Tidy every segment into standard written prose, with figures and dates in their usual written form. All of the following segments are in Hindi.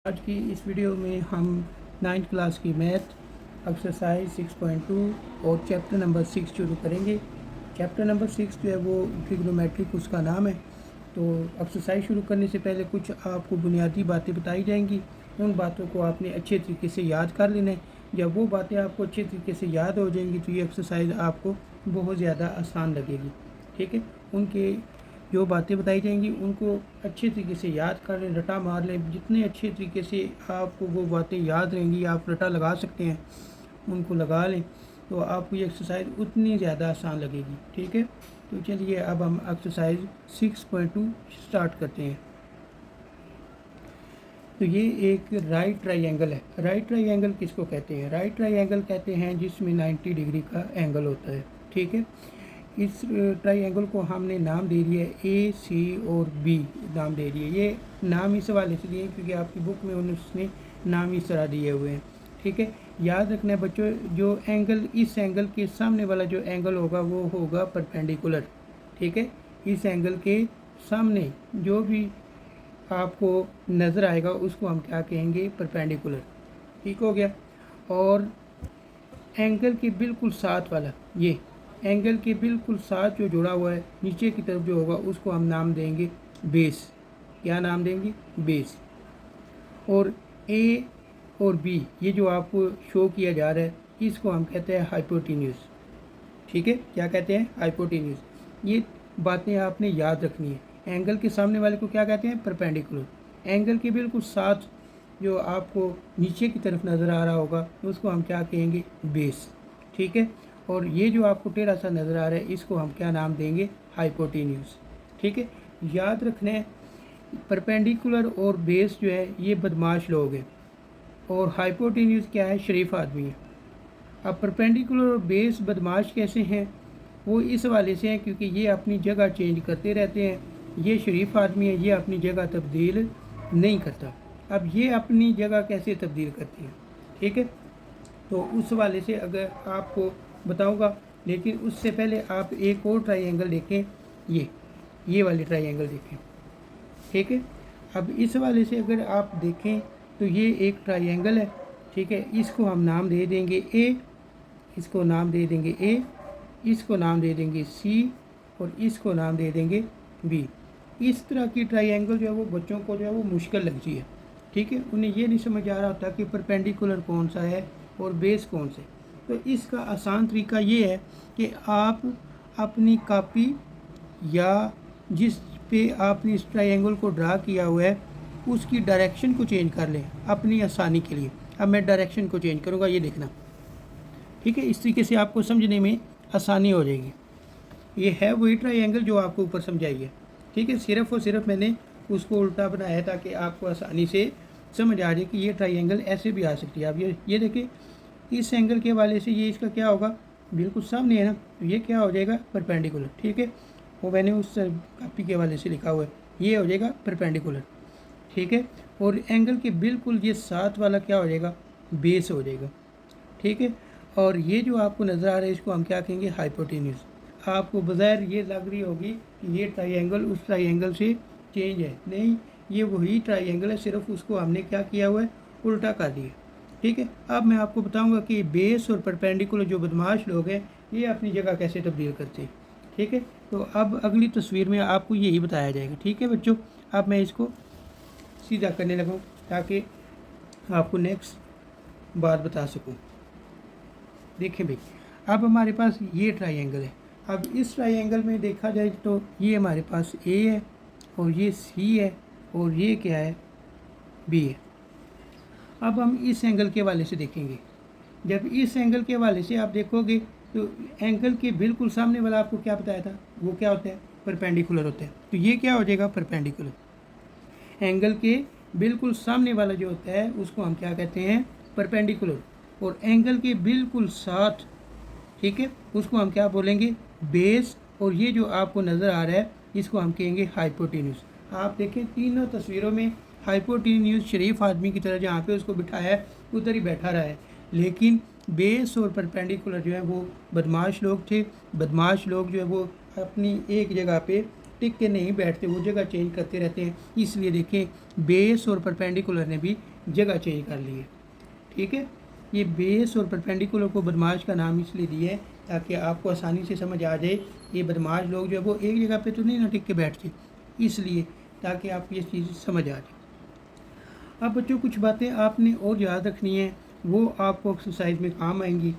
आज की इस वीडियो में हम 9th क्लास की मैथ एक्सरसाइज 6.2 और चैप्टर नंबर 6 शुरू करेंगे। चैप्टर नंबर 6 जो है वो ट्रिग्नोमेट्रिक उसका नाम है। तो एक्सरसाइज शुरू करने से पहले कुछ आपको बुनियादी बातें बताई जाएंगी। उन बातों को आपने अच्छे तरीके से याद कर लेना है। जब वो बातें आपको अच्छे तरीके से याद हो जाएंगी तो ये एक्सरसाइज आपको बहुत ज़्यादा आसान लगेगी। ठीक है, उनके जो बातें बताई जाएंगी उनको अच्छे तरीके से याद कर लें, रटा मार लें। जितने अच्छे तरीके से आपको वो बातें याद रहेंगी, आप रटा लगा सकते हैं, उनको लगा लें तो आपको ये एक्सरसाइज उतनी ज़्यादा आसान लगेगी। ठीक है, तो चलिए अब हम एक्सरसाइज 6.2 स्टार्ट करते हैं। तो ये एक राइट ट्राइंगल है। राइट ट्राइंगल किसको कहते हैं? राइट ट्राइंगल कहते हैं जिसमें 90 डिग्री का एंगल होता है। ठीक है, इस ट्राइंगल को हमने नाम दे दिया है ए, सी और बी नाम दे दिए। ये नाम इस हवाले से दिए क्योंकि आपकी बुक में उसने नाम इस तरह दिए हुए हैं। ठीक है, याद रखना है बच्चों, जो एंगल इस एंगल के सामने वाला जो एंगल होगा वो होगा परपेंडिकुलर। ठीक है, इस एंगल के सामने जो भी आपको नज़र आएगा उसको हम क्या कहेंगे? परपेंडिकुलर। ठीक हो गया। और एंगल के बिल्कुल साथ वाला, ये एंगल के बिल्कुल साथ जो जुड़ा हुआ है नीचे की तरफ जो होगा उसको हम नाम देंगे बेस। क्या नाम देंगे? बेस। और ए और बी ये जो आपको शो किया जा रहा है इसको हम कहते हैं हाइपोटेन्यूज। ठीक है, क्या कहते हैं? हाइपोटेन्यूज। ये बातें आपने याद रखनी है। एंगल के सामने वाले को क्या कहते हैं? परपेंडिकुलर। एंगल के बिल्कुल साथ जो आपको नीचे की तरफ नज़र आ रहा होगा उसको हम क्या कहेंगे? बेस। ठीक है, और ये जो आपको टेढ़ा सा नज़र आ रहा है इसको हम क्या नाम देंगे? हाइपोटेन्यूज। ठीक है, याद रखना है परपेंडिकुलर और बेस जो है ये बदमाश लोग हैं और हाइपोटेन्यूज क्या है? शरीफ आदमी है। अब परपेंडिकुलर और बेस बदमाश कैसे हैं? वो इस हवाले से हैं क्योंकि ये अपनी जगह चेंज करते रहते हैं। ये शरीफ आदमी है, ये अपनी जगह तब्दील नहीं करता। अब ये अपनी जगह कैसे तब्दील करती है? ठीक है, तो उस हवाले से अगर आपको बताऊंगा, लेकिन उससे पहले आप एक और ट्राइंगल देखें। ये वाली ट्राइंगल देखें। ठीक है, अब इस हवाले से अगर आप देखें तो ये एक ट्राइंगल है। ठीक है, इसको हम नाम दे देंगे ए, इसको नाम दे देंगे ए, इसको नाम दे देंगे सी और इसको नाम दे देंगे बी। इस तरह की ट्राइंगल जो है वो बच्चों को जो है वो मुश्किल लगती है। ठीक है, उन्हें ये नहीं समझ आ रहा होता कि परपेंडिकुलर कौन सा है और बेस कौन से। तो इसका आसान तरीका ये है कि आप अपनी कॉपी या जिस पे आपने इस ट्राइंगल को ड्रा किया हुआ है उसकी डायरेक्शन को चेंज कर लें अपनी आसानी के लिए। अब मैं डायरेक्शन को चेंज करूँगा, ये देखना। ठीक है, इस तरीके से आपको समझने में आसानी हो जाएगी। ये है वही ट्राइंगल जो आपको ऊपर समझाई है। ठीक है, सिर्फ और सिर्फ मैंने उसको उल्टा बनाया है ताकि आपको आसानी से समझ आ जाए कि ये ट्राइंगल ऐसे भी आ सकती है। अब ये देखिए, इस एंगल के हवाले से ये इसका क्या होगा? बिल्कुल सामने है ना, तो ये क्या हो जाएगा? परपेंडिकुलर। ठीक है, वो मैंने उस कॉपी के हवाले से लिखा हुआ है, ये हो जाएगा परपेंडिकुलर। ठीक है, और एंगल के बिल्कुल ये साथ वाला क्या हो जाएगा? बेस हो जाएगा। ठीक है, और ये जो आपको नज़र आ रहा है इसको हम क्या कहेंगे? हाइपोटेन्यूज। आपको बज़ाहिर ये लग रही होगी कि ये ट्राइंगल उस ट्राइंगल से चेंज है, नहीं, ये वही ट्राइंगल है, सिर्फ उसको हमने क्या किया हुआ है? उल्टा कर दिया। ठीक है, अब मैं आपको बताऊंगा कि बेस और परपेंडिकुलर जो बदमाश लोग हैं ये अपनी जगह कैसे तब्दील करते हैं। ठीक है, तो अब अगली तस्वीर में आपको यही बताया जाएगा। ठीक है बच्चों, अब मैं इसको सीधा करने लगा ताकि आपको नेक्स्ट बात बता सकूँ। देखें भाई, अब हमारे पास ये ट्राइंगल है। अब इस ट्राइंगल में देखा जाए तो ये हमारे पास ए है और ये सी है और ये क्या है? बी है। अब हम इस एंगल के हवाले से देखेंगे। जब इस एंगल के हवाले से आप देखोगे तो एंगल के बिल्कुल सामने वाला आपको क्या बताया था? वो क्या होता है? परपेंडिकुलर होता है। तो ये क्या हो जाएगा? परपेंडिकुलर। एंगल के बिल्कुल सामने वाला जो होता है उसको हम क्या कहते हैं? परपेंडिकुलर। और एंगल के बिल्कुल साथ, ठीक है, उसको हम क्या बोलेंगे? बेस। और ये जो आपको नज़र आ रहा है इसको हम कहेंगे हाइपोटेन्यूज। आप देखें तीनों तस्वीरों में हाइपोटेन्यूज शरीफ आदमी की तरह जहाँ पे उसको बिठाया है उधर ही बैठा रहा है, लेकिन बेस और परपेंडिकुलर जो है वो बदमाश लोग थे। बदमाश लोग जो है वो अपनी एक जगह पे टिक के नहीं बैठते, वो जगह चेंज करते रहते हैं। इसलिए देखें बेस और परपेंडिकुलर ने भी जगह चेंज कर ली है। ठीक है, ये बेस और परपेंडिकुलर को बदमाश का नाम इसलिए दिया है ताकि आपको आसानी से समझ आ जाए। ये बदमाश लोग जो है वो एक जगह पे तो नहीं ना टिक के बैठते, इसलिए ताकि आपको ये चीज़ समझ आ जाए। अब बच्चों कुछ बातें आपने और याद रखनी है, वो आपको एक्सरसाइज में काम आएंगी।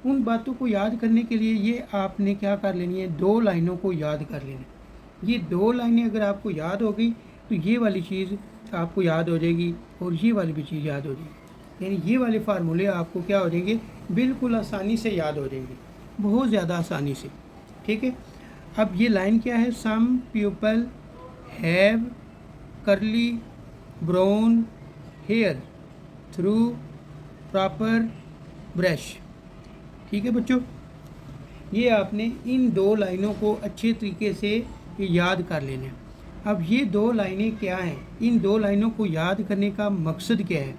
उन बातों को याद करने के लिए ये आपने क्या कर लेनी है, 2 लाइनों को याद कर लेना। ये 2 लाइनें अगर आपको याद हो गई तो ये वाली चीज़ आपको याद हो जाएगी और ये वाली भी चीज़ याद हो जाएगी। यानी ये वाले फार्मूले आपको क्या हो जाएंगे, बिल्कुल आसानी से याद हो जाएंगे, बहुत ज़्यादा आसानी से। ठीक है, अब ये लाइन क्या है, some people have curly brown hair through proper brush. ठीक है बच्चों, ये आपने इन 2 लाइनों को अच्छे तरीके से याद कर लेना है। अब ये 2 लाइनें क्या हैं, इन 2 लाइनों को याद करने का मकसद क्या है।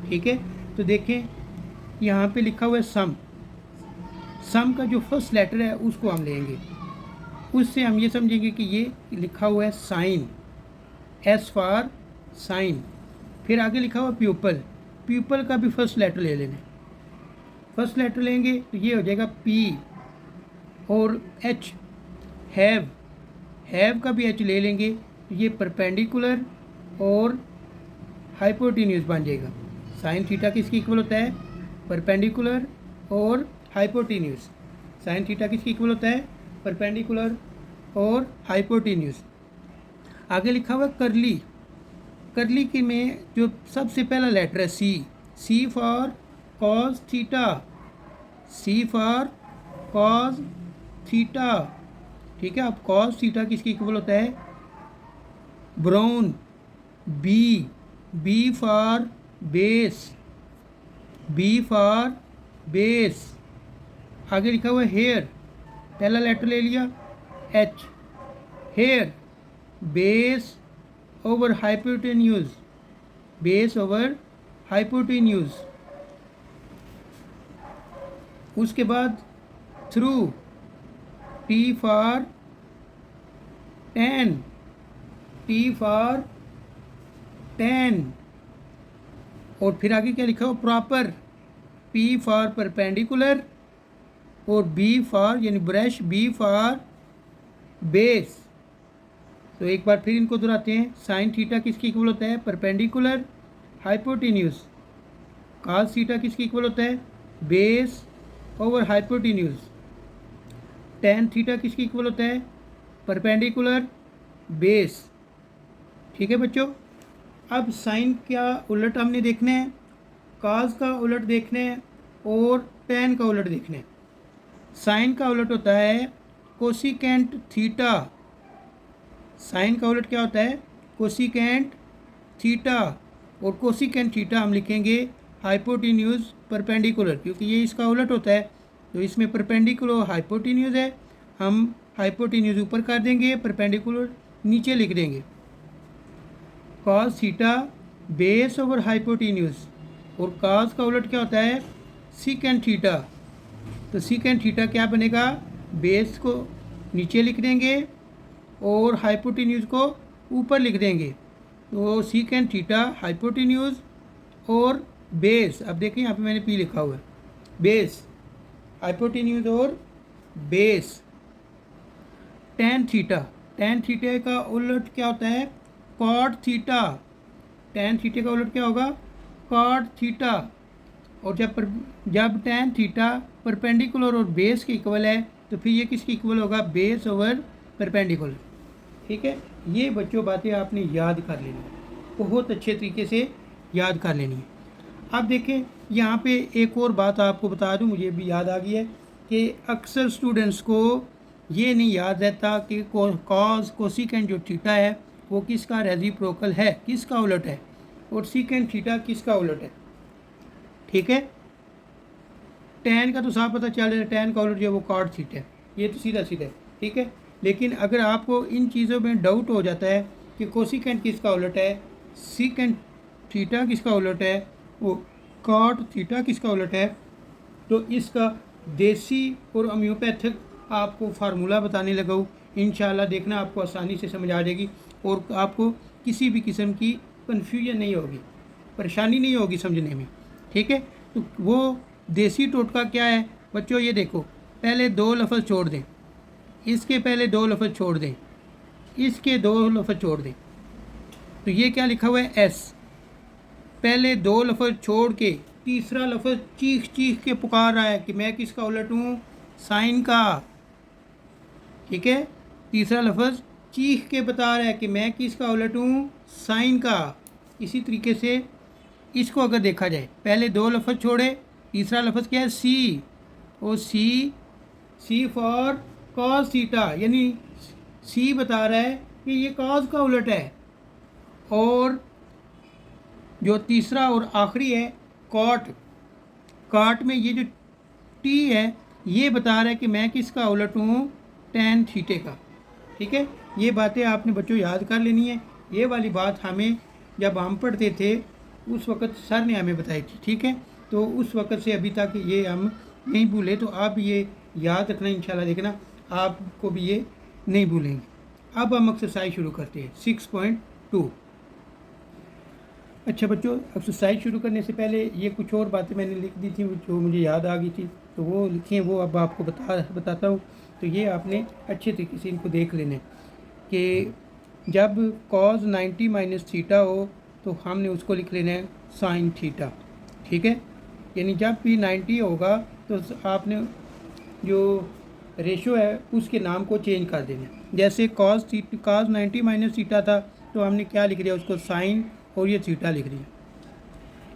ठीक है, तो देखें यहाँ पे लिखा हुआ है सम। सम का जो फर्स्ट लेटर है उसको हम लेंगे, उससे हम ये समझेंगे कि ये लिखा हुआ है साइन, एस फॉर साइन। फिर आगे लिखा हुआ प्यूपल, प्यूपल का भी फर्स्ट लेटर ले लेना। फर्स्ट लेटर लेंगे तो ये हो जाएगा पी और एच, हैव, हैव का भी एच ले लेंगे तो ये परपेंडिकुलर और हाइपोटेन्यूज बन जाएगा। साइन थीटा किसकी इक्वल होता है, परपेंडिकुलर और हाइपोटेन्यूज। साइन थीटा किसकी इक्वल होता है, परपेंडिकुलर और हाइपोटेन्यूज। आगे लिखा हुआ करली, करली के में जो सबसे पहला लेटर है C, C for cos theta, C for cos theta. ठीक है, अब कॉस थीटा किसकी इक्वल होता है, brown, B, B for base, B for base. आगे लिखा हुआ है हेयर, पहला लेटर ले लिया H, here, base over hypotenuse, base over hypotenuse. उसके बाद through, T for tan, T for tan. और फिर आगे क्या लिखा हो, प्रॉपर, पी फॉर परपेंडिकुलर और बी फॉर यानी ब्रश, बी फॉर बेस। तो एक बार फिर इनको दोहराते हैं, साइन थीटा किसकी इक्वल होता है, परपेंडिकुलर हाइपोटेन्यूज। कॉस थीटा किसकी इक्वल होता है, base over hypotenuse. Tan theta किसकी इक्वल होता है, परपेंडिकुलर बेस। ठीक है बच्चों, अब साइन का उलट हमने देखना है, कॉस का उलट देखना है और टेन का उलट देखना है। साइन का उलट होता है कोसिकेंट थीटा, साइन का उलट क्या होता है, कोसिकेंट थीटा। और कोसिकेंट थीटा हम लिखेंगे हाइपोटेन्यूज परपेंडिकुलर, क्योंकि ये इसका उलट होता है। तो इसमें परपेंडिकुलर हाइपोटेन्यूज है, हम हाइपोटेन्यूज ऊपर कर देंगे, परपेंडिकुलर नीचे लिख देंगे। Cos theta base over hypotenuse, और कॉस का उलट क्या होता है, सीकेंट थीटा। तो सीकेंट थीटा क्या बनेगा, बेस को नीचे लिख देंगे और हाइपोटेन्यूज को ऊपर लिख देंगे। तो सीकेंट थीटा हाइपोटेन्यूज और बेस। अब देखिए यहाँ पे मैंने पी लिखा हुआ है, बेस, हाइपोटेन्यूज और base. Tan theta, tan theta का उलट क्या होता है, कॉट थीटा। टेन थीटा का उलट क्या होगा, कॉट थीटा। और जब टेन थीटा परपेंडिकुलर और बेस के इक्वल है तो फिर ये किसकी इक्वल होगा, बेस ओवर परपेंडिकुलर। ठीक है, ये बच्चों बातें आपने याद कर लेनी है, बहुत अच्छे तरीके से याद कर लेनी है। अब देखें यहाँ पे एक और बात आपको बता दूँ, मुझे भी याद आ गई है कि अक्सर स्टूडेंट्स को ये नहीं याद रहता कि कॉस कोसिकेंट जो थीटा है वो किसका रेसिप्रोकल है, किसका उलट है, और सीकेंट थीटा किसका उलट है। ठीक है, टेन का तो साफ पता चल रहा है, टेन का उलट जो है वो कॉट थीटा है, ये तो सीधा सीधा है। ठीक है, लेकिन अगर आपको इन चीज़ों में डाउट हो जाता है कि कोसिकेंट किसका उलट है, सीकेंट थीटा किसका उलट है, वो कॉट थीटा किसका उलट है, तो इसका देसी और होम्योपैथिक आपको फार्मूला बताने लगा हूँ। इंशाल्लाह देखना आपको आसानी से समझ आ जाएगी और आपको किसी भी किस्म की कन्फ्यूजन नहीं होगी। परेशानी नहीं होगी समझने में, ठीक है। तो वो देसी टोटका क्या है बच्चों, ये देखो, पहले 2 लफ्ज़ छोड़ दें, इसके पहले 2 लफ्ज़ छोड़ दें, इसके 2 लफ्ज़ छोड़ दें, तो ये क्या लिखा हुआ है एस। पहले 2 लफ्ज़ छोड़ के तीसरा लफ्ज़ चीख चीख के पुकार रहा है कि मैं किसका उलट हूँ, साइन का, ठीक है। तीसरा लफ्ज़ चीख के बता रहा है कि मैं किसका उलट हूँ, साइन का। इसी तरीके से इसको अगर देखा जाए, पहले 2 लफ्ज़ छोड़े, तीसरा लफ्ज़ क्या है सी, और सी फॉर कॉस थीटा, यानी सी बता रहा है कि ये कॉस का उलट है। और जो तीसरा और आखिरी है कॉट में ये जो टी है ये बता रहा है कि मैं किसका उलट हूँ, टेन थीटे का, ठीक है। ये बातें आपने बच्चों याद कर लेनी है। ये वाली बात हमें जब हम पढ़ते थे उस वक़्त सर ने हमें बताई थी, ठीक है। तो उस वक़्त से अभी तक ये हम नहीं भूले, तो आप ये याद रखना, इंशाल्लाह देखना आपको भी ये नहीं भूलेंगे। अब हम एक्सरसाइज शुरू करते हैं 6.2। अच्छा बच्चों, एक्सरसाइज शुरू करने से पहले ये कुछ और बातें मैंने लिख दी थी जो मुझे याद आ गई थी, तो वो लिखी हैं, वो अब आपको बताता हूँ। तो ये आपने अच्छे तरीके से इनको देख लेना है कि जब कॉज 90 माइनस थीटा हो तो हमने उसको लिख लेना है साइन थीटा, ठीक है। यानी जब भी 90 होगा तो आपने जो रेशो है उसके नाम को चेंज कर देना है। जैसे कॉज 90 माइनस थीटा था तो हमने क्या लिख दिया उसको, साइन, और ये थीटा लिख दिया।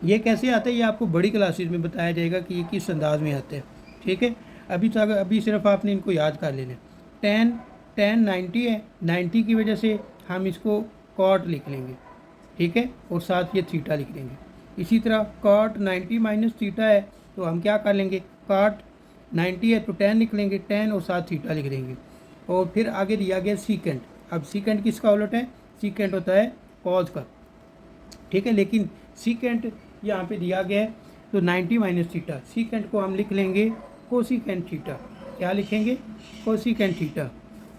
ये कैसे आता है ये आपको बड़ी क्लासेस में बताया जाएगा कि ये किस अंदाज में आता है, ठीक है। अभी सिर्फ आपने इनको याद कर लेना। टेन 90 है, 90 की वजह से हम इसको कॉट लिख लेंगे, ठीक है, और साथ ये थीटा लिख लेंगे। इसी तरह कॉट 90 माइनस थीटा है तो हम क्या कर लेंगे, कॉट 90 है तो 10 लिख लेंगे, 10 और साथ थीटा लिख देंगे। और फिर आगे दिया गया सीकेंट। अब सीकेंट किसका उलट है, सीकेंट होता है कॉज का, ठीक है। लेकिन सीकेंट यहाँ पे दिया गया है तो 90 माइनस थीटा, सीकेंट को हम लिख लेंगे कोसिकेंट थीटा। क्या लिखेंगे, कोसिकेंट थीटा।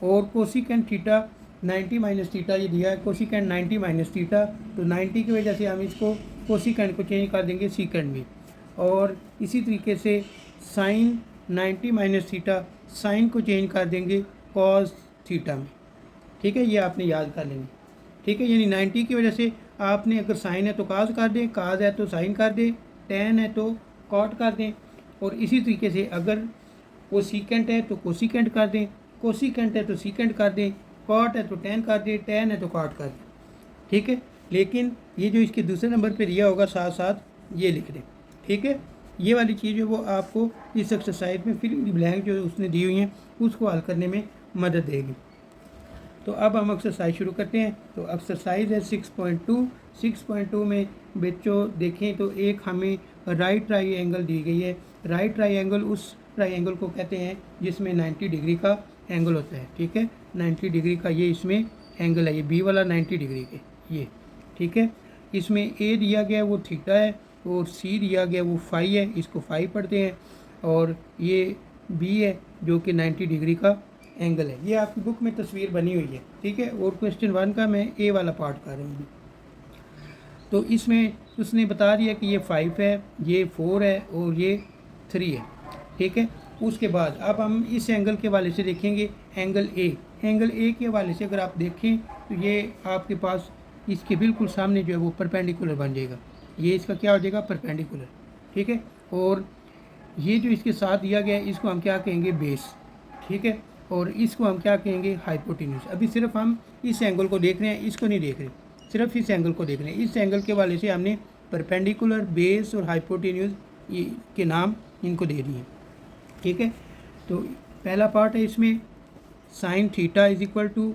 और कोसिकेंट थीटा 90 माइनस थीटा ये दिया है, कोसिकेंट 90 माइनस थीटा, तो 90 की वजह से हम इसको कोसिकेंट को चेंज कर देंगे सीकेंट में। और इसी तरीके से साइन 90 माइनस थीटा, साइन को चेंज कर देंगे कॉस थीटा में, ठीक है। ये आपने याद कर लेंगे, ठीक है। यानी 90 की वजह से आपने अगर साइन है तो काज कर दें, काज है तो साइन कर दें, टेन है तो कॉट कर दें। और इसी तरीके से अगर वो सीकेंट है तो कोसिकेंट कर दें, कोसिकेंट है तो सीकेंट कर दें, कॉट है तो टेन कर दें, टेन है तो कॉट कर दें, ठीक है। लेकिन ये जो इसके दूसरे नंबर पे दिया होगा साथ साथ ये लिख दें, ठीक है। ये वाली चीज़ जो वो आपको इस एक्सरसाइज में फिल इन द ब्लैंक जो उसने दी हुई हैं उसको हल करने में मदद देगी। तो अब हम एक्सरसाइज शुरू करते हैं। तो एक्सरसाइज है 6.2। 6.2 में बच्चों देखें तो एक हमें राइट ट्राइंगल दी गई है। राइट ट्राइंगल उस ट्राइंगल को कहते हैं जिसमें 90 डिग्री का एंगल होता है, ठीक है। 90 डिग्री का ये इसमें एंगल है, ये बी वाला 90 डिग्री के ये, ठीक है। इसमें ए दिया गया वो थीटा है और सी दिया गया वो फाई है, इसको फाई पढ़ते हैं। और ये बी है जो कि 90 डिग्री का एंगल है। ये आपकी बुक में तस्वीर बनी हुई है, ठीक है। और क्वेश्चन 1 का मैं ए वाला पार्ट कर रहा हूँ। तो इसमें उसने बता दिया कि ये 5 है, ये 4 है और ये 3 है, ठीक है। उसके बाद अब हम इस एंगल के हवाले से देखेंगे एंगल ए। एंगल ए के हवाले से अगर आप देखें तो ये आपके पास इसके बिल्कुल सामने जो है वो परपेंडिकुलर बन जाएगा। ये इसका क्या हो जाएगा, परपेंडिकुलर, ठीक है। और ये जो इसके साथ दिया गया है इसको हम क्या कहेंगे, बेस, ठीक है। और इसको हम क्या कहेंगे, हाइपोटेन्यूज। अभी सिर्फ हम इस एंगल को देख रहे हैं, इसको नहीं देख रहे, सिर्फ इस एंगल को देख रहे हैं। इस एंगल के वाले से हमने परपेंडिकुलर, बेस और हाइपोटेन्यूज के नाम इनको दे दिए, ठीक है। तो पहला पार्ट है इसमें sine theta is equal to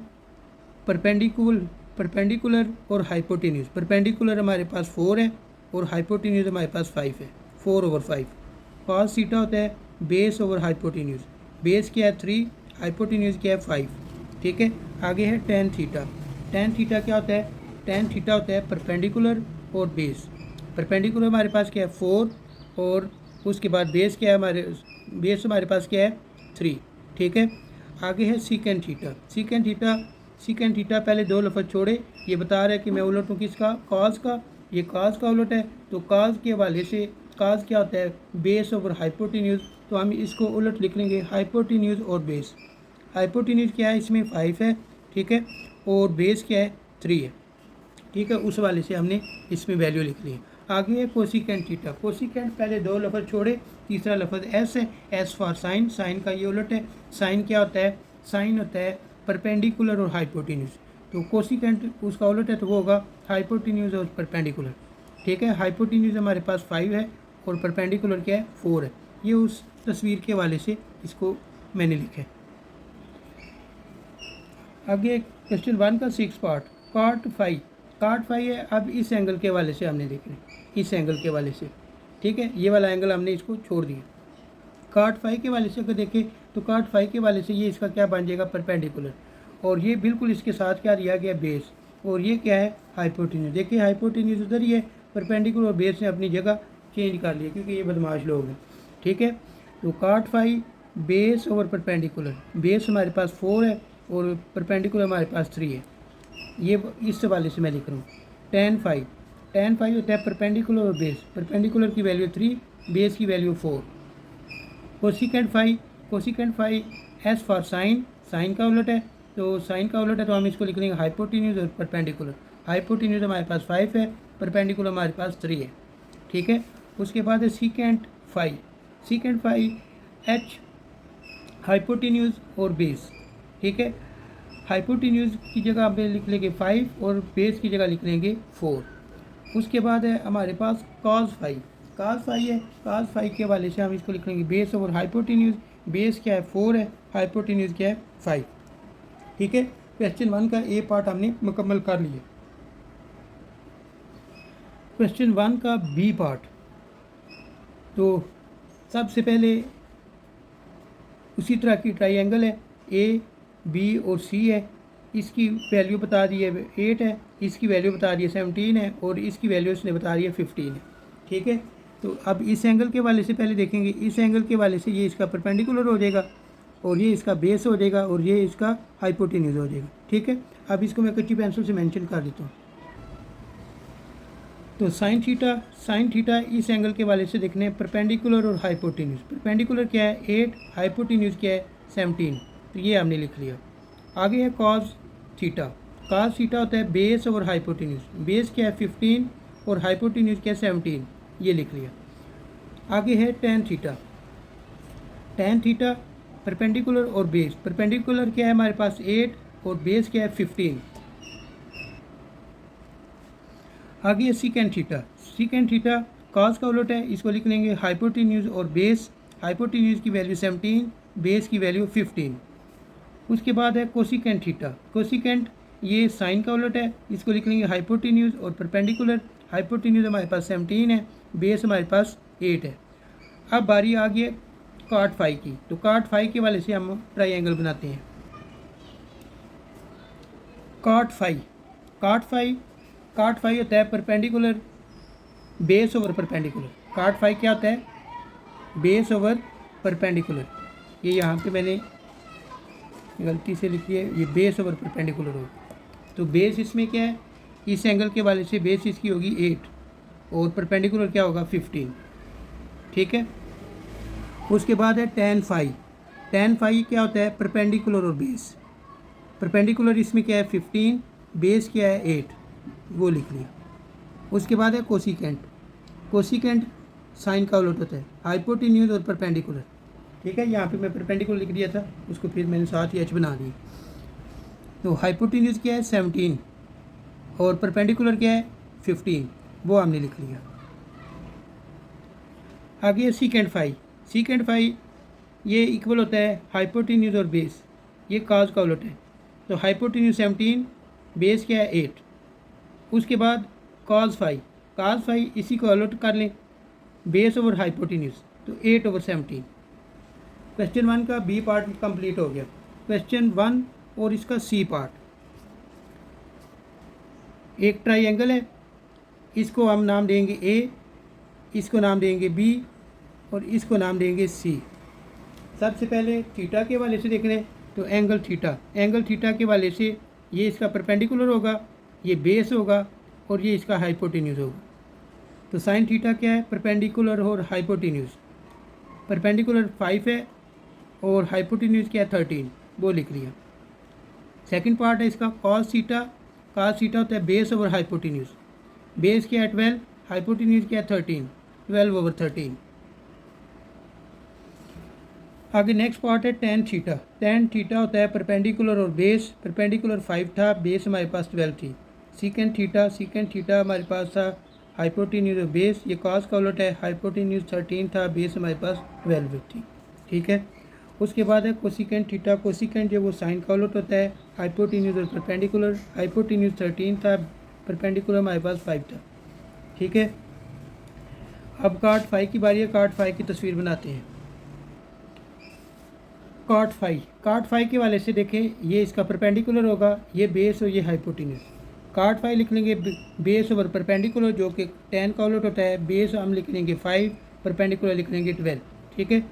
perpendicular और हाइपोटेन्यूज। परपेंडिकुलर हमारे पास 4 है और हाइपोटेन्यूज हमारे पास 5 है, 4/5। कॉस थीटा होता है बेस ओवर हाइपोटेन्यूज। बेस क्या है 3, हाइपोटेन्यूज क्या है 5, ठीक है। आगे है टेन थीटा। टेन थीटा क्या होता है, टेन थीटा होता है परपेंडिकुलर और बेस। परपेंडिकुलर हमारे पास क्या है 4 और उसके बाद बेस क्या है, बेस हमारे पास क्या है 3, ठीक है। आगे है सीकेंट थीटा। सीकेंट थीटा पहले 2 लफ्ज़ छोड़े, ये बता रहा है कि मैं उलट हूँ किसका, कॉस का। ये काज का उलट है, तो काज के हवाले से काज क्या होता है, बेस ओवर हाइपोटेन्यूज, तो हम इसको उलट लिख लेंगे हाइपोटेन्यूज और बेस। हाइपोटेन्यूज क्या है, इसमें 5 है, ठीक है, और बेस क्या है, 3 है, ठीक है, उस वाले से हमने इसमें वैल्यू लिख ली है। आगे है कोसिकेंट थीटा। कोसिकेंट पहले 2 लफ्ज़ छोड़े, तीसरा लफ्ज़ एस है, एस फॉर साइन, साइन का ये उलट है। साइन क्या होता है, साइन होता है परपेंडिकुलर और हाइपोटेन्यूज, तो कोसिकेंट उसका उलट है, तो वो होगा हाइपोटेन्यूज और परपेंडिकुलर, ठीक है। हाइपोटेन्यूज हमारे पास 5 है और परपेंडिकुलर क्या है, 4 है। ये उस तस्वीर के वाले से इसको मैंने लिखा है। आगे क्वेश्चन 1 का 6 पार्ट, पार्ट 5, पार्ट 5 है। अब इस एंगल के वाले से हमने देखना, इस एंगल के वाले से, ठीक है, ये वाला एंगल हमने इसको छोड़ दिया। कार्ट 5 के वाले से अगर देखें तो कार्ट 5 के वाले से ये इसका क्या बन जाएगा, परपेंडिकुलर, और ये बिल्कुल इसके साथ क्या दिया गया, बेस, और ये क्या है, हाइपोटेन्यूज। देखिए हाइपोटेन्यूज उधर ही है, परपेंडिकुलर और बेस ने अपनी जगह चेंज कर लिया क्योंकि ये बदमाश लोग हैं, ठीक है। तो cart 5 base over perpendicular, base हमारे पास 4 है और परपेंडिकुलर हमारे पास 3 है। ये इस वाले से मैं लिख रहा हूँ tan 5, tan 5 होता है परपेंडिकुलर और बेस, परपेंडिकुलर की वैल्यू 3, बेस की value 4। Cosecant 5, cosecant 5 as for sine, sine का उलट है, तो साइन का उलट है तो हम इसको लिख लेंगे हाइपोटेन्यूज और परपेंडिकुलर। हाइपोटेन्यूज हमारे पास 5 है, परपेंडिकुलर हमारे पास 3 है, ठीक है। उसके बाद है सीकेंट 5, सीकेंट 5 एच हाइपोटेन्यूज और बेस, ठीक है। हाइपोटेन्यूज की जगह आप लिख लेंगे 5 और बेस की जगह लिख लेंगे 4। उसके बाद है हमारे पास cos 5, cos 5 है, cos 5 के वाले से हम इसको लिख लेंगे बेस ओवर हाइपोटेन्यूज, बेस क्या है 4 है, हाइपोटेन्यूज क्या है 5, ठीक है। क्वेश्चन 1 का ए पार्ट हमने मुकम्मल कर लिया। क्वेश्चन 1 का बी पार्ट, तो सबसे पहले उसी तरह की ट्राइंगल है, ए बी और सी है, इसकी वैल्यू बता दी है 8 है, इसकी वैल्यू बता दी है 17 है और इसकी वैल्यू इसने बता दी है 15 है, ठीक है। तो अब इस एंगल के वाले से पहले देखेंगे, इस एंगल के वाले से ये इसका परपेंडिकुलर हो जाएगा और ये इसका बेस हो जाएगा और ये इसका हाइपोटेन्यूज हो जाएगा, ठीक है। अब इसको मैं कच्ची पेंसिल से मेंशन कर देता हूँ। तो साइन थीटा इस एंगल के वाले से देखने परपेंडिकुलर और हाइपोटेन्यूज, परपेंडिकुलर क्या है 8, हाइपोटेन्यूज क्या है 17, तो ये हमने लिख लिया। आगे है कॉस थीटा, कॉस थीटा होता है बेस और हाइपोटेन्यूज, बेस क्या है 15 और हाइपोटेन्यूज क्या है 17, ये लिख लिया। आगे है tan theta, ten theta perpendicular और बेस, परपेंडिकुलर क्या है हमारे पास 8 और बेस क्या है 15। आगे है secant theta, secant theta cos का उलट है, इसको लिख लेंगे हाइपोटेन्यूज और बेस, हाइपोटेन्यूज की वैल्यू 17, बेस की वैल्यू 15। उसके बाद है कोसिकेंट थीटा, कोसिकेंट ये साइन का उलट है, इसको लिख लेंगे हाइपोटेन्यूज और परपेंडिकुलर, हाइपोटेन्यूज हमारे पास 17 है, बेस हमारे पास 8 है। अब बारी आ गई है कार्ट 5 की, तो कार्ट 5 के वाले से हम ट्राइंगल बनाते हैं। कार्ट 5, कार्ट 5, कार्ट 5 होता है perpendicular base over perpendicular, cart 5 क्या होता है, बेस ओवर परपेंडिकुलर, ये यहाँ पे मैंने गलती से लिखी है, ये बेस ओवर परपेंडिकुलर हो, तो बेस इसमें क्या है, इस एंगल के वाले से बेस इसकी होगी 8 और परपेंडिकुलर क्या होगा 15, ठीक है। उसके बाद है tan 5, tan 5 क्या होता है परपेंडिकुलर और बेस, परपेंडिकुलर इसमें क्या है 15, बेस क्या है 8, वो लिख लिया। उसके बाद है कोसिकेंट, कोसिकेंट साइन का उलट होता है, हाइपोटेन्यूज और परपेंडिकुलर, ठीक है। यहाँ पे मैं परपेंडिकुलर लिख दिया था, उसको फिर मैंने साथ ही एच बना दी। तो हाइपोटेन्यूज क्या है 17 और परपेंडिकुलर क्या है 15, वो हमने लिख लिया। आगे है सीकेंट 5, सीकेंट 5 ये इक्वल होता है हाइपोटेन्यूज और बेस, ये काज का उलट है, तो हाइपोटेन्यूज 17, बेस क्या है 8। उसके बाद cos 5, cos 5 इसी को उलट कर लें, बेस ओवर हाइपोटेन्यूज, तो 8 ओवर 17। क्वेश्चन 1 का बी पार्ट कंप्लीट हो गया। क्वेश्चन 1 और इसका सी पार्ट, एक ट्राइंगल है, इसको हम नाम देंगे ए, इसको नाम देंगे बी और इसको नाम देंगे सी। सबसे पहले थीटा के वाले से देख लें, तो एंगल थीटा, एंगल थीटा के वाले से ये इसका परपेंडिकुलर होगा, ये बेस होगा और ये इसका हाइपोटेन्यूज होगा। तो साइन थीटा क्या है, परपेंडिकुलर और हाइपोटेन्यूज। परपेंडिकुलर 5 है और हाइपोटेन्यूज क्या है 13, वो लिख लिया। सेकंड पार्ट है इसका कॉस थीटा। कॉस थीटा होता है बेस ओवर हाइपोटेन्यूज। बेस क्या है 12, हाइपोटेन्यूज क्या है 13, 12/13। आगे नेक्स्ट पार्ट है टेन थीटा। टेन थीटा होता है परपेंडिकुलर और बेस। परपेंडिकुलर 5 था, बेस हमारे पास 12 थी। सीकेंड थीटा हमारे पास था हाइपोटेन्यूज और बेस, ये कॉस का उलट है, हाइपोटेन्यूज 13 था, बेस हमारे पास 12 थी। ठीक है। उसके बाद है कोसिकेंड थीटा। कोसिकेंड जो वो साइन का उलट होता है, हाइपोटेन्यूज और परपेंडिकुलर। हाइपोटेन्यूज 13 था, परपेंडिकुलर हमारे पास 5 था। ठीक है। अब कार्ड 5 की बारी है। कार्ड 5 की तस्वीर बनाते हैं। कार्ड 5 के वाले से देखें, ये इसका परपेंडिकुलर होगा, ये बेस और ये हाइपोटेन्यूज। कार्ड 5 लिख लेंगे बेस ओवर परपेंडिकुलर, जो कि 10 का उलट होता है। बेस हम लिख लेंगे 5, परपेंडिकुलर लिख लेंगे 12। ठीक है।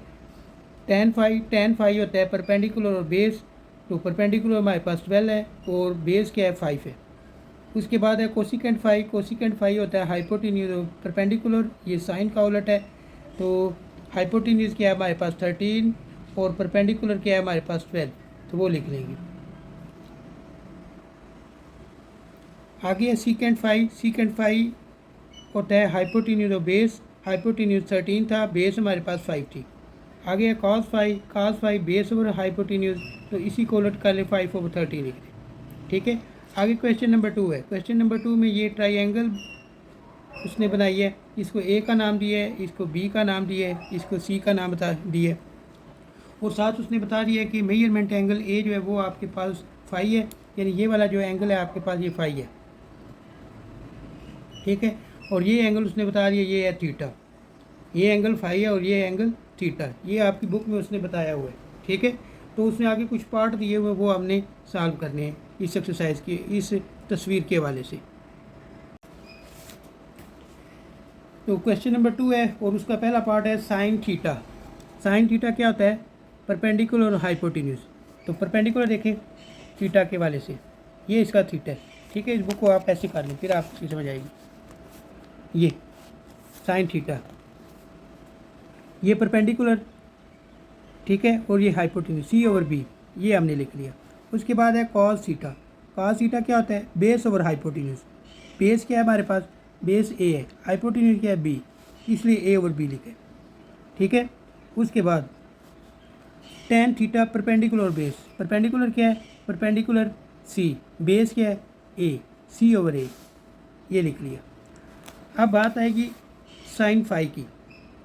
tan 5 होता है परपेंडिकुलर और बेस, तो परपेंडिकुलर हमारे पास 12 है और बेस क्या है 5 है। उसके बाद है कोसिकेंड 5। कोसिकेंड 5 होता है हाइपोटेन्यूज और परपेंडिकुलर, ये साइन का उलट है, तो हाइपोटेन्यूज क्या है हमारे पास 13 और परपेंडिकुलर क्या है हमारे पास 12, तो वो लिख लेंगे। आगे है सीकेंड 5। सीकेंड 5 होता है हाइपोटेन्यूज और बेस। हाइपोटेन्यूज 13 था, बेस हमारे पास 5 थी। आगे है cos 5। Cos 5 base over hypotenuse, तो इसी को उलट कर ले 5/13 लिख दें। ठीक है। आगे क्वेश्चन नंबर 2 है। क्वेश्चन नंबर 2 में ये ट्राइंगल उसने बनाई है, इसको ए का नाम दिया है, इसको बी का नाम दिया है, इसको सी का नाम बता दिया है, और साथ उसने बता दिया है कि मेजरमेंट एंगल ए जो है वो आपके पास फाई है, यानी ये वाला जो एंगल है आपके पास ये फाई है। ठीक है। और ये एंगल उसने बता दिया ये है थीटा। ये एंगल फाई है और ये एंगल थीटा, ये आपकी बुक में उसने बताया हुआ है। ठीक है। तो उसने आगे कुछ पार्ट दिए हुए वो हमने सॉल्व करने हैं इस एक्सरसाइज के, इस तस्वीर के हवाले से। तो क्वेश्चन नंबर 2 है और उसका पहला पार्ट है साइन थीटा। साइन थीटा क्या होता है, परपेंडिकुलर और हाइपोटेन्यूज। तो परपेंडिकुलर देखें थीटा के वाले से, ये इसका थीटा है। ठीक है। इस बुक को आप ऐसे कर लें, फिर आपकी समझ आएगी। ये साइन थीटा, ये परपेंडिकुलर, ठीक है, और ये हाइपोटेन्यूज C/B, ये हमने लिख लिया। उसके बाद है कॉस थीटा। कॉस थीटा क्या होता है, बेस ओवर हाइपोटेन्यूज। बेस क्या है हमारे पास, बेस A है, हाइपोटेन्यूज क्या है B, इसलिए A/B लिखे। ठीक है। उसके बाद टेन थीटा परपेंडिकुलर और बेस। परपेंडिकुलर क्या है, परपेंडिकुलर C, बेस क्या है A, C/A, ये लिख लिया। अब बात आएगी साइन 5 की।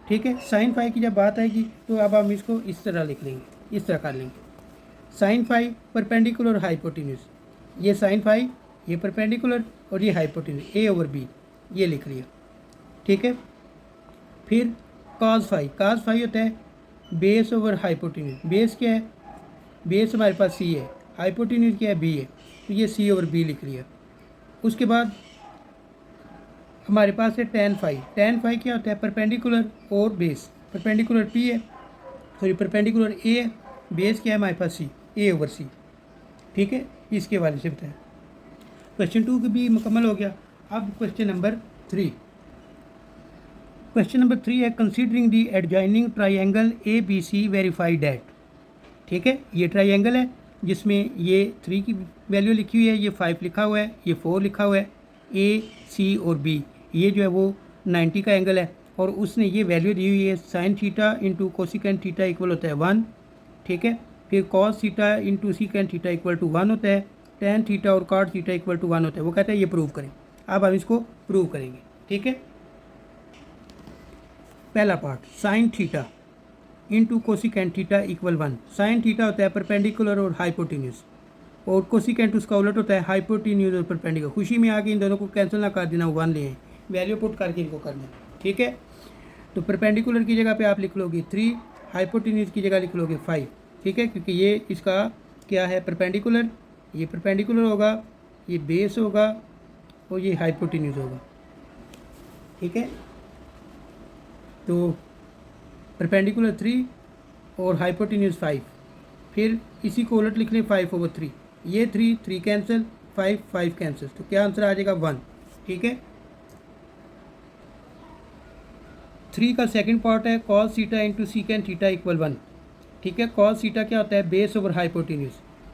ठीक है। साइन 5 की जब बात आएगी तो अब हम इसको इस तरह लिख लेंगे, इस तरह कर लेंगे। साइन 5 परपेंडिकुलर हाइपोटेन्यूज, ये साइन 5, ये परपेंडिकुलर और ये हाइपोटेन्यूज A/B, ये लिख लिया। ठीक है। फिर कॉस 5। कॉस 5 होता है बेस ओवर हाइपोटेन्यूज। बेस क्या है, बेस हमारे पास C है, हाइपोटेन्यूज क्या है B है, तो ये C/B लिख लिया। उसके बाद हमारे पास है टेन 5। टेन 5 क्या होता है, परपेंडिकुलर और बेस। परपेंडिकुलर P है, सॉरी परपेंडिकुलर A है, बेस क्या है हमारे पास C, A/C। ठीक है। इसके वाले से बताया। क्वेश्चन 2 भी मुकम्मल हो गया। अब क्वेश्चन नंबर 3। क्वेश्चन नंबर 3 है considering the adjoining triangle ABC verify that. ठीक है। ये ट्राइंगल है जिसमें ये 3 की वैल्यू लिखी हुई है, ये 5 लिखा हुआ है, ये 4 लिखा हुआ है, A, C और B, ये जो है वो 90 का एंगल है, और उसने ये वैल्यू दी हुई है sine theta into cosecant theta equal होता है 1। ठीक है। फिर cos theta into secant theta equal to 1 होता है। टेन थीटा और कॉट थीटा इक्वल टू 1 होता है। वो कहता है ये प्रूव करें। अब हम इसको प्रूव करेंगे। ठीक है। पहला part sign theta into cosecant theta equal 1। Sine theta होता है परपेंडिकुलर और हाइपोटेन्यूज, और कोसिकेंट उसका उलट होता है हाइपोटेन्यूज और परपेंडिकुलर। खुशी में आके इन दोनों को कैंसिल ना कर देना, 1 ले आए, वैल्यू पुट करके इनको करना। ठीक है। तो परपेंडिकुलर की जगह पे आप लिख लोगे 3, हाइपोटेन्यूज की जगह लिख लोगे 5। ठीक है। क्योंकि ये इसका क्या है, परपेंडिकुलर, ये परपेंडिकुलर होगा, ये बेस होगा और ये हाइपोटेन्यूज होगा। ठीक है। तो परपेंडिकुलर 3 और हाइपोटेन्यूज 5, फिर इसी को उलट लिख लें 5/3। ये 3 कैंसिल, 5 कैंसिल, तो क्या आंसर आ जाएगा 1। ठीक है। 3 का सेकंड पार्ट है cos theta into secant theta equal 1। ठीक है, कॉस थीटा क्या होता है, बेस ओवर हाइपोटेन्यूज।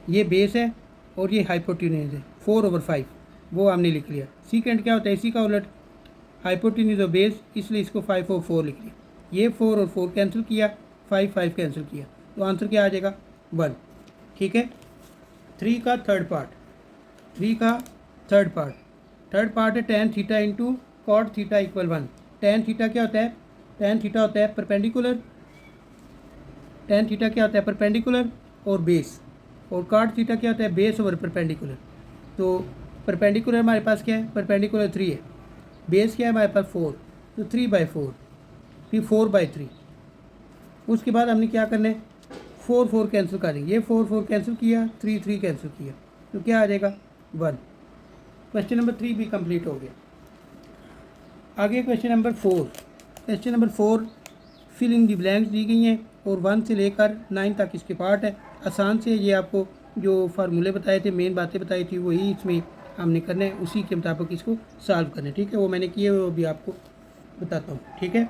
ये बेस है और ये हाइपोटेन्यूज है, 4/5 वो हमने लिख लिया। सीकेंट क्या होता है, इसी का उलट, हाइपोटेन्यूज और बेस, इसलिए इसको 5/4 लिख लिया। ये 4 और 4 कैंसिल किया, 5 कैंसिल किया, तो आंसर क्या आ जाएगा 1। ठीक है। 3 का थर्ड पार्ट, थर्ड पार्ट है tan theta into cot theta equal 1। Tan theta क्या होता है, टेन थीटा होता है परपेंडिकुलर, टेन थीटा क्या होता है परपेंडिकुलर और बेस, और कॉट थीटा क्या होता है बेस ओवर परपेंडिकुलर। तो परपेंडिकुलर हमारे पास क्या है, परपेंडिकुलर 3 है, बेस क्या है हमारे पास 4, तो 3/4, फिर 4/3। उसके बाद हमने क्या करना है, 4 कैंसिल करेंगे, ये 4 कैंसिल किया, 3 कैंसिल किया, तो क्या आ जाएगा 1। क्वेश्चन नंबर 3 भी कंप्लीट हो गया। आगे question number 4। Question number 4 fill in the blanks दी गई हैं और 1 से लेकर 9 तक इसके पार्ट है। आसान से ये आपको जो फार्मूले बताए थे, मेन बातें बताई थी, वही इसमें हमने करना है, उसी के मुताबिक इसको सॉल्व करना है। ठीक है, वो मैंने किए वो भी आपको बताता हूँ। ठीक है।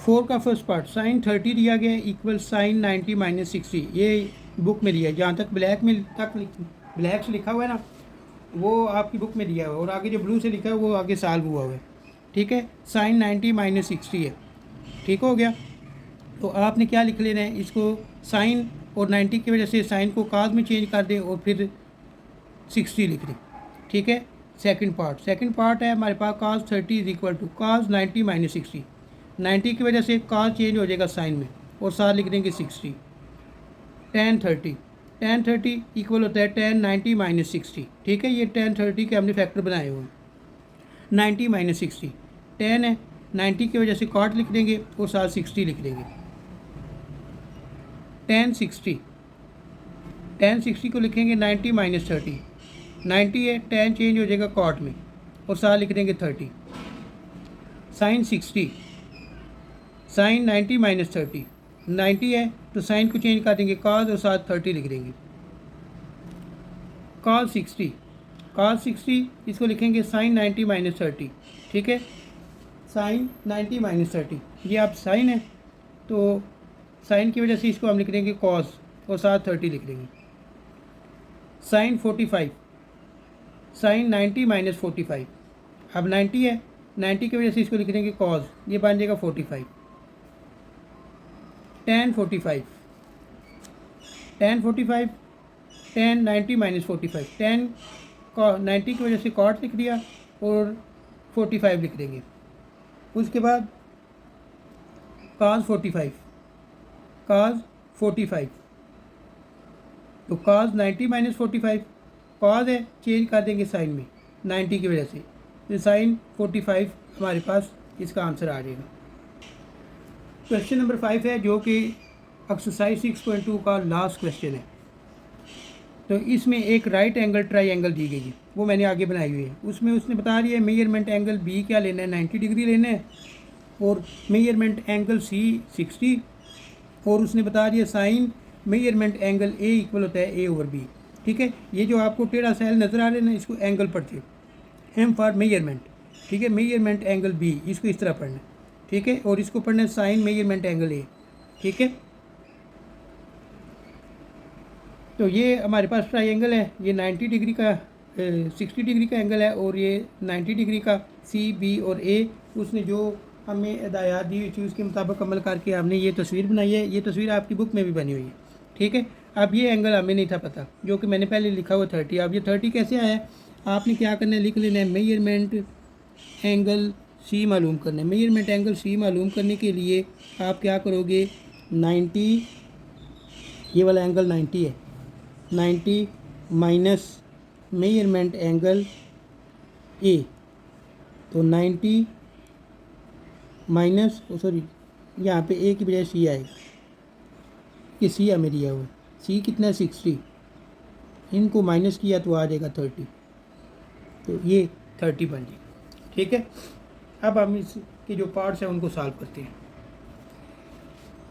4 का फर्स्ट पार्ट साइन 30 दिया गया है इक्वल साइन 90 माइनस 60। ये बुक में दिया है, जहाँ तक ब्लैक से लिखा हुआ है ना, वो आपकी बुक में दिया हुआ है, और आगे जो ब्लू से लिखा है वो आगे सॉल्व हुआ हुआ है। ठीक है, साइन 90 माइनस 60 है। ठीक हो गया। तो आपने क्या लिख लेना है, इसको साइन और 90 की वजह से साइन को काज में चेंज कर दें और फिर 60 लिख दें। ठीक है। सेकंड पार्ट है हमारे पास cos 30 is equal to cos 90 minus 60। 90 की वजह से काज चेंज हो जाएगा साइन में, और साथ लिख देंगे 60। टेन 30 इक्वल होता है टेन 90 माइनस 60। ठीक है, ये टेन 30 के हमने फैक्टर बनाए हुए हैं। 90 माइनस 60 टेन है, 90 की वजह से कॉट लिख देंगे और साथ 60 लिख देंगे। टेन 60 को लिखेंगे 90 माइनस 30। 90 है, टेन चेंज हो जाएगा कॉट में और साथ लिख देंगे 30। साइन 60, साइन 90 माइनस 30, 90 है तो साइन को चेंज कर देंगे कॉस और साथ 30 लिख देंगे। कॉस 60 इसको लिखेंगे साइन 90 माइनस 30। ठीक है, साइन 90 माइनस 30, ये आप साइन है तो साइन की वजह से इसको हम लिख देंगे कॉस और साथ 30 लिख देंगे। साइन 45, साइन 90 माइनस 45, अब 90 है, 90 की वजह से इसको लिख देंगे कॉस, ये बन जाएगा 45। टेन 45, टेन 90 माइनस 45, टेन 90 की वजह से कॉट लिख दिया और 45 लिख देंगे। उसके बाद काज 45, तो काज 90 माइनस 45, काज है चेंज कर देंगे साइन में 90 की वजह से, तो साइन 45 हमारे पास इसका आंसर आ जाएगा। क्वेश्चन नंबर 5 है जो कि एक्सरसाइज 6.2 का लास्ट क्वेश्चन है। तो इसमें एक राइट एंगल ट्राई दी गई है, वो मैंने आगे बनाई हुई है। उसमें उसने बता रही है मेजरमेंट एंगल बी क्या लेना है, 90 डिग्री लेना है, और मेजरमेंट एंगल सी 60, और उसने बता दिया sign measurement angle A equal होता है ए ओवर बी। ठीक है, ये जो आपको टेढ़ा सेल नज़र आ रहा है ना, इसको एंगल पढ़ते हैं, एम फॉर मेजरमेंट। ठीक है, मेजरमेंट एंगल बी, इसको इस तरह पढ़ना है। ठीक है, और इसको पढ़ना है साइन मेजरमेंट एंगल ए। ठीक है, तो ये हमारे पास ट्रायंगल है, ये 90 डिग्री का 60 डिग्री का एंगल है, और ये 90 डिग्री का सी बी और ए। उसने जो हमें हिदायत दी हुई थी उसके मुताबिक अमल करके हमने ये तस्वीर बनाई है। ये तस्वीर आपकी बुक में भी बनी हुई है। ठीक है, अब ये एंगल हमें नहीं था पता, जो कि मैंने पहले लिखा हुआ 30। अब ये 30 कैसे आया, आपने क्या करना है, लिख लेना है मेजरमेंट एंगल सी मालूम करना है। मेजरमेंट एंगल सी मालूम करने के लिए आप क्या करोगे, 90, ये वाला एंगल 90 है, 90 माइनस मेजरमेंट एंगल ए, तो 90 माइनस सॉरी यहाँ पे ए की बजाय सी आएगा, कि सी हमें दिया हुआ, सी कितना है 60, इनको माइनस किया तो आ जाएगा 30, तो ये 30 बन जाएगा। ठीक है, अब हम इसके जो पार्ट्स हैं उनको सॉल्व करते हैं।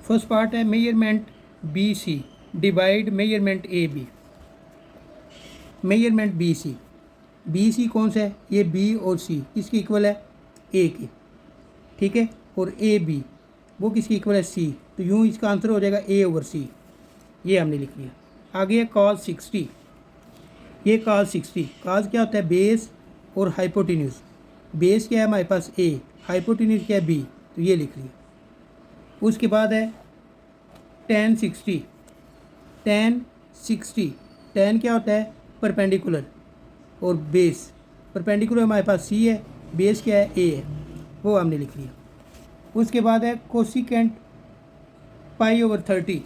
फर्स्ट पार्ट है measurement B C divide measurement A B. Measurement B C कौन सा है, ये बी और सी किसकी इक्वल है, ए की, ठीक है, और ए बी वो किसकी इक्वल है, सी, तो यूँ इसका आंसर हो जाएगा ए ओवर सी, ये हमने लिख लिया। आगे है cos 60, ये cos 60, cos क्या होता है, बेस और हाइपोटेन्यूज, बेस क्या है हमारे पास ए, हाइपोटेन्यूज क्या है बी, तो ये लिख लिया। उसके बाद है tan 60, tan 60, tan क्या होता है, परपेंडिकुलर, और बेस, परपेंडिकुलर हमारे पास सी है, बेस क्या है, ए है, वो हमने लिख लिया। उसके बाद है कोसिकेंट पाई ओवर 30,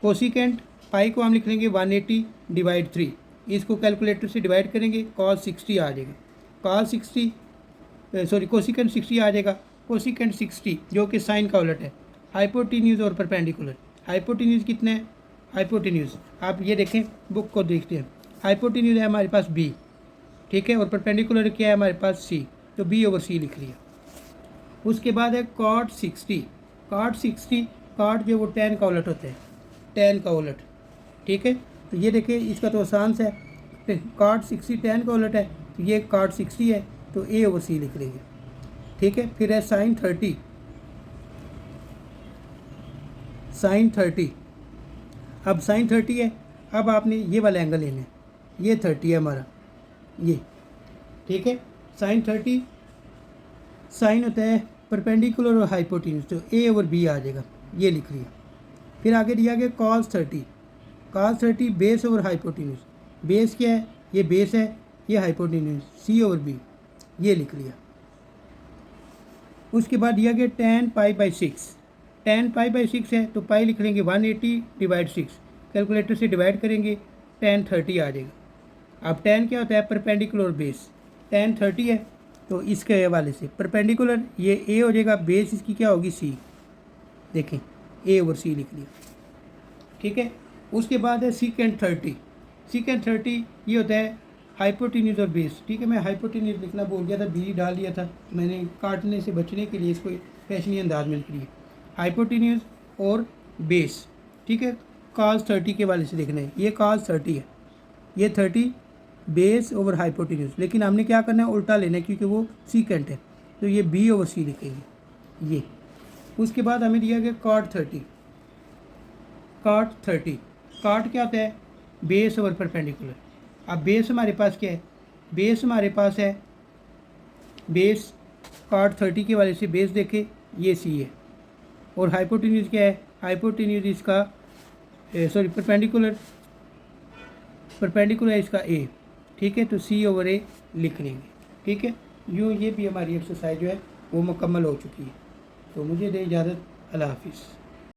कोसिकेंट पाई को हम लिख लेंगे 180 डिवाइड 3, इसको कैलकुलेटर से डिवाइड करेंगे, cos 60 आ जाएगा, cos 60 सॉरी कोसिकेंट 60 आ जाएगा, कोसिकेंट 60 जो कि साइन का उलट है, हाइपोटेन्यूज और परपेंडिकुलर, हाइपोटेन्यूज कितने हैं, हाइपोटेन्यूज आप ये देखें बुक को देखते हैं, हाइपोटेन्यूज है हमारे पास बी, ठीक है, और परपेंडिकुलर क्या है हमारे पास सी, तो बी ओवर सी लिख लिया। उसके बाद है cot 60, cot 60, cot जो वो tan का उलट होता है, tan का उलट, ठीक है, तो ये देखिए इसका तो आसान सा है, cot 60 tan का उलट है, तो ये cot 60 है, तो ए ओवर सी लिख लेंगे, ठीक है। फिर है sin 30, sin 30, अब sin 30 है, अब आपने ये वाला एंगल लेना है, ये 30 है हमारा, ये, ठीक है, sin 30 साइन होता है परपेंडिकुलर और हाइपोटेन्यूज, तो ए ओवर बी आ जाएगा, ये लिख लिया। फिर आगे दिया गया cos 30, cos 30 base over hypotenuse, base क्या है, ये बेस है, ये हाइपोटेन्यूज, सी ओवर बी, ये लिख लिया। उसके बाद दिया गया tan pi by 6, tan pi by 6 है, तो पाई लिख लेंगे 180 डिवाइड 6, कैलकुलेटर से डिवाइड करेंगे, tan 30 आ जाएगा। अब tan क्या होता है, परपेंडिकुलर और बेस, tan 30 है, तो इसके हवाले से परपेंडिकुलर ये ए हो जाएगा, बेस इसकी क्या होगी, सी, देखें ए ओवर सी लिख लिया, ठीक है। उसके बाद है सीकेंट 30, सीकेंट 30 ये होता है हाइपोटेन्यूज और बेस, ठीक है, मैं हाइपोटेन्यूज लिखना भूल गया था, बी डाल दिया था मैंने, काटने से बचने के लिए इसको फैशनी अंदाज में लिख लिया, हाइपोटेन्यूज और बेस, ठीक है, cos 30 के वाले से देखना है, ये cos 30 है, ये 30 बेस ओवर हाइपोटेन्यूज, लेकिन हमने क्या करना है, उल्टा लेना है, क्योंकि वो सीकेंट है, तो ये बी ओवर सी लिखेंगे ये। उसके बाद हमें दिया गया cot 30, cot 30, cot क्या होता है, बेस ओवर परपेंडिकुलर, अब बेस हमारे पास क्या है, बेस हमारे पास है, बेस cot 30 के वाले से बेस देखे ये सी है, और हाइपोटेन्यूज क्या है, हाइपोटेन्यूज इसका सॉरी परपेंडिकुलर है इसका ए, ठीक है, तो सी ओवर ए लिख लेंगे, ठीक है। यूँ ये भी हमारी एक्सरसाइज जो है वो मुकम्मल हो चुकी है, तो मुझे दे इजाज़त, अल्लाह हाफिज़।